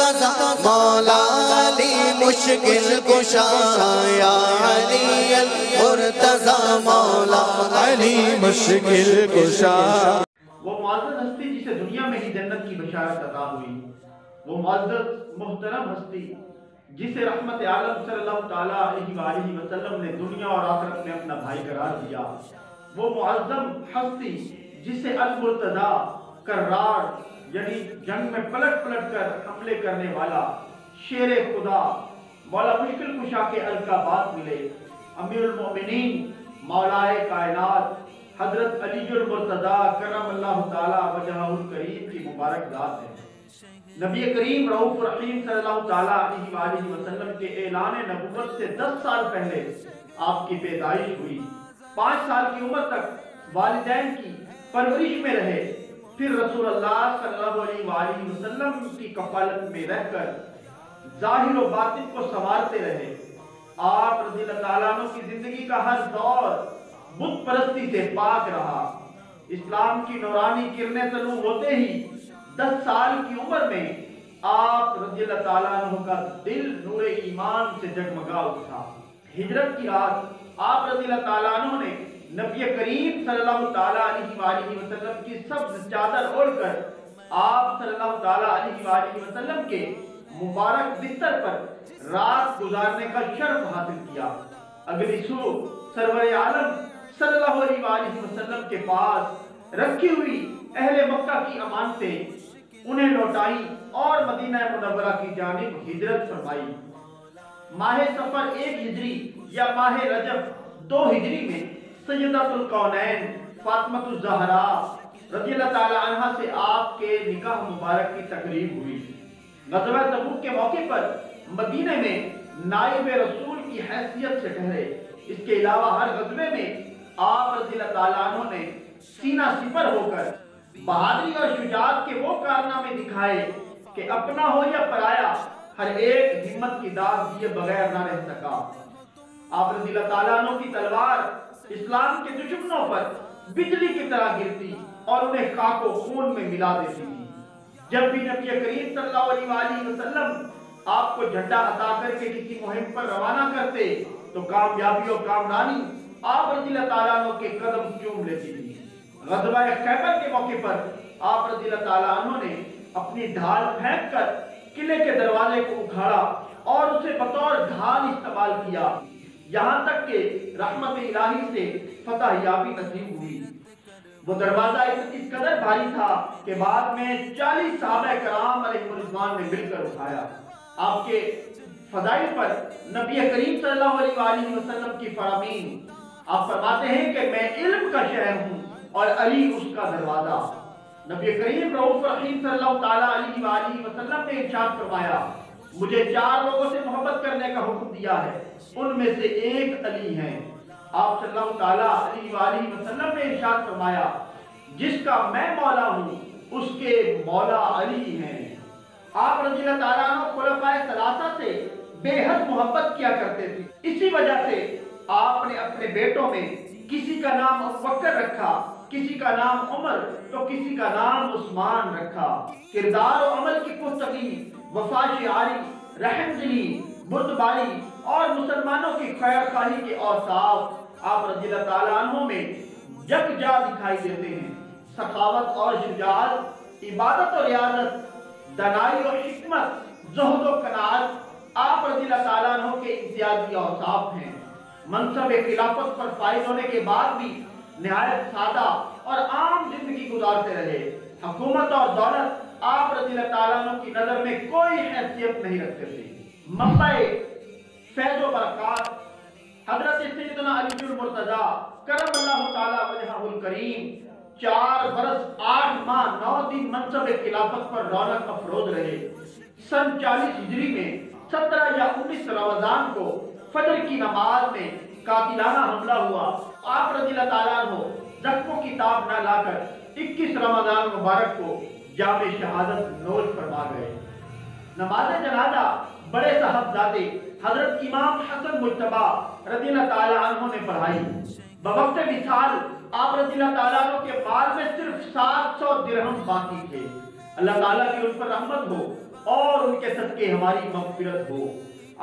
المرتضی مولا علی مشکل کشا یا علی المرتضی مولا علی مشکل کشا۔ وہ معزز ہستی جسے دنیا میں ہی جنت کی بشارت عطا ہوئی، وہ معزز محترم ہستی جسے رحمت عالم صلی اللہ تعالیٰ علیہ وآلہ وسلم نے دنیا اور آخرت میں اپنا بھائی قرار دیا، وہ معظم ہستی جسے المرتضی کرار یعنی جنگ میں پلٹ پلٹ کر حملے کرنے والا شیر خدا مولا مشکل کشا کے القابات ملے، امیر المومنین مولائے کائنات حضرت علی-ul-Murtaza کرم اللہ تعالی وجہہ الکریم کی مبارک ذات ہے۔ نبی کریم رؤوف رحیم صلی اللہ تعالیٰ علیہ وآلہ وسلم کے اعلان نبوت سے 10 سال پہلے آپ کی پیدائش ہوئی، 5 سال کی عمر تک والدین کی پرورش میں رہے، پھر رسول اللہ صلی اللہ علیہ وآلہ وسلم کی کفالت میں رہ کر ظاہر و باطن کو سنوارتے رہے۔ آپ رضی اللہ تعالیٰ عنہ کی زندگی کا ہر دور بت پرستی سے پاک رہا۔ اسلام کی نورانی کرنیں طلوع ہوتے ہی 10 سال کی عمر میں آپ رضی اللہ تعالیٰ عنہ کا دل نور ایمان سے جگمگا اٹھا۔ ہجرت کی رات آپ رضی اللہ تعالیٰ عنہ نے نبی کریم صلی اللہ تعالیٰ علیہ وآلہ وسلم کی سبز چادر اوڑھ کر آپ صلی اللہ تعالیٰ علیہ وآلہ وسلم کے مبارک بستر پر رات گزارنے کا شرف حاصل کیا۔ اگلی صبح سرور عالم صلی اللہ علیہ وآلہ وسلم کے پاس رکھی ہوئی اہل مکہ کی امانتیں انہیں لوٹائیں اور مدینہ منورہ کی جانب ہجرت فرمائی۔ ماہ سفر 1 ہجری یا ماہ رجب 2 ہجری میں سیدۃ الکونین فاطمہ الزہراء رضی اللہ تعالی عنہا سے آپ کے نکاح مبارک کی تقریب ہوئی۔ غزوہ تبوک کے موقع پر مدینہ میں نائب رسول کی حیثیت سے ٹھہرے۔ اس کے علاوہ ہر غزوے میں آپ رضی اللہ تعالیٰ عنہ نے سینہ سپر ہو کر بہادری اور شجاعت کے وہ کارنامے دکھائے کہ اپنا ہو یا پرایا ہر ایک ہمت کی داد دیے بغیر نہ رہ سکا۔ آپ رضی اللہ تعالیٰ عنہ کی تلوار اسلام کے دشمنوں پر بجلی کی طرح گرتی اور انہیں خاک و خون میں ملا دیتی تھی۔ جب بھی نبی کریم صلی اللہ علیہ وآلہ وسلم آپ کو جھنڈا عطا کر کے کسی مہم پر روانہ کرتے تو کامیابی اور کامرانی آپ رضی اللہ تعالیٰ عنہ کے قدم چوم لیتی تھی۔ غزوہ خیبر کے موقع پر آپ رضی اللہ تعالیٰ عنہ نے اپنی ڈھال پھینک کر قلعے کے دروازے کو اکھاڑا اور اسے بطور ڈھال استعمال کیا، یہاں تک کہ رحمت الہی سے فتح یابی نصیب ہوئی۔ وہ دروازہ اس قدر بھاری تھا کہ بعد میں 40 صحابہ کرام علیہ الرضوان نے مل کر اٹھایا۔ آپ کے فضائل پر نبی کریم صلی اللہ علیہ وآلہ وسلم کی فرامین، آپ فرماتے ہیں کہ میں علم کا شہر ہوں اور علی اس کا دروازہ۔ نبی کریم رؤوف رحیم صلی اللہ تعالیٰ علیہ وآلہ وسلم نے ارشاد فرمایا، مجھے 4 لوگوں سے محبت کرنے کا حکم دیا ہے، ان میں سے ایک علی ہیں۔ آپ صلی اللہ تعالیٰ علیہ وآلہ وسلم نے ارشاد فرمایا، جس کا میں مولا ہوں اس کے مولا علی ہیں۔ آپ رضی اللہ تعالیٰ عنہ خلفائے ثلاثہ سے بے حد محبت کیا کرتے تھے، اسی وجہ سے آپ نے اپنے بیٹوں میں کسی کا نام ابو بکر رکھا، کسی کا نام عمر تو کسی کا نام عثمان رکھا۔ کردار و عمل کی پختگی، وفا شعاری، رحم دلی، بردباری اور مسلمانوں کی خیر خواہی کے اوصاف آپ رضی اللہ تعالیٰ عنہ میں یکجا دکھائی دیتے ہیں۔ سخاوت اور شجاعت، عبادت اور ریاضت، دانائی اور حکمت، زہد و قناعت آپ رضی اللہ تعالیٰ عنہ کے امتیازی اوصاف ہیں۔ منصب خلافت پر فائز ہونے کے بعد بھی نہایت سادہ اور عام زندگی گزارتے رہے۔ حکومت اور دولت آپ رضی اللہ تعالیٰ عنہ کی نظر میں کوئی حیثیت نہیں رکھتے تھے۔ منبع فیض و برکات حضرت سیدنا علی-ul-Murtaza کرم اللہ تعالیٰ وجہہ الکریم 4 برس 8 ماہ 9 دن منصب خلافت پر رونق افروز رہے۔ سن 40 ہجری میں 17 یا 19 رمضان کو فجر کی نماز میں قاتلانہ حملہ ہوا۔ آپ رضی اللہ تعالیٰ عنہ زخموں کی تاب نہ لا کر 21 رمضان مبارک کو جام شہادت نوش فرما گئے۔ نماز جنازہ بڑے صاحبزادے حضرت امام حسن مجتبیٰ رضی اللہ تعالیٰ عنہ نے پڑھائی۔ بوقت وصال آپ رضی اللہ تعالیٰ عنہ کے مال میں صرف 700 درہم باقی تھے۔ اللہ تعالیٰ کی ان پر رحمت ہو، اور ان کے صدقے ہماری مغفرت ہو،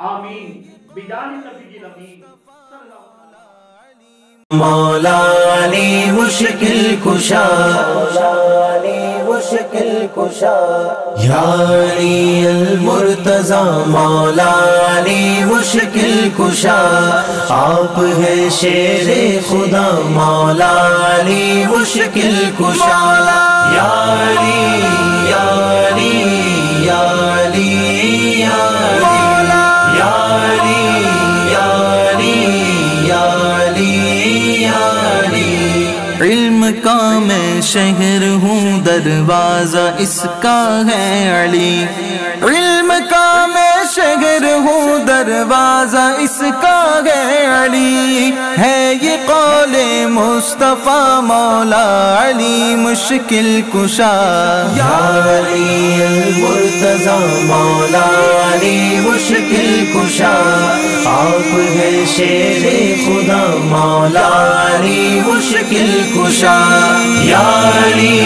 آمین بجاہ نبی الامین صلی اللہ علیہ وسلم۔ مولا علی مشکل کشا، مشکل کشا یا علی المرتضی، مولا علی مشکل کشا، آپ ہے شیر خدا، مولا علی مشکل کشا، یا علی یا علی یا علی یا علی یا علی یا علی یا علی یا علی۔ علم کا میں شہر ہوں، دروازہ اس کا ہے علی، علم کا میں شہر ہوں، دروازہ اس کا ہے علی، ہے یہ قول مصطفیٰ، مولا علی مشکل کشا، یا علی المرتضی، مولا علی مشکل کشا، آپ ہے شیر خدا، مولا علی مشکل کشا، یا علی